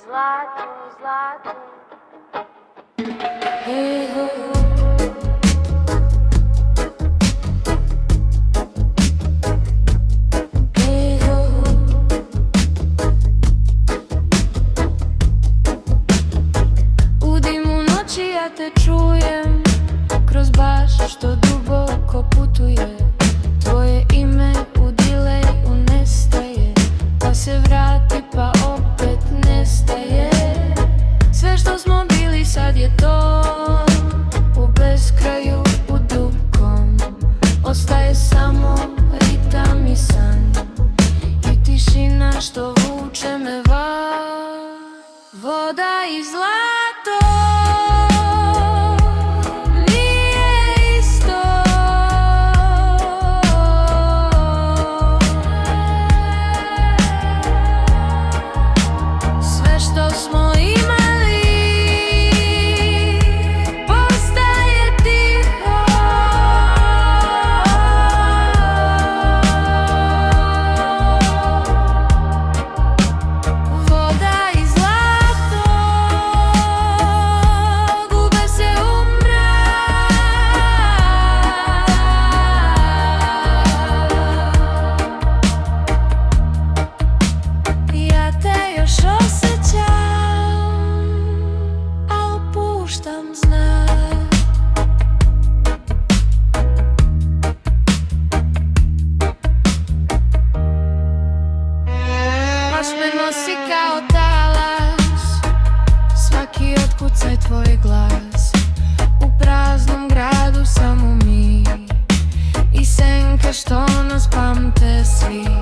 zlatu, zlatu. U dimu noći ja te čujem, kroz baš što duboko putuje. Tvoje ime u dileju nestaje, pa se vrati pa opet nestaje. Sve što smo bili sad je to, u beskraju, u dubkom. Ostaje samo ritam i san, i tišina što vuče me van. Voda i zlato nije isto. Sve što smo imali postaje tiho. Voda i zlato gube se u mrak. Ja te još osjećam, al puštam znak. Baš me nosi kao talas, svaki otkucaj tvoj glas. U praznom gradu samo mi i senke što nas pamte svi.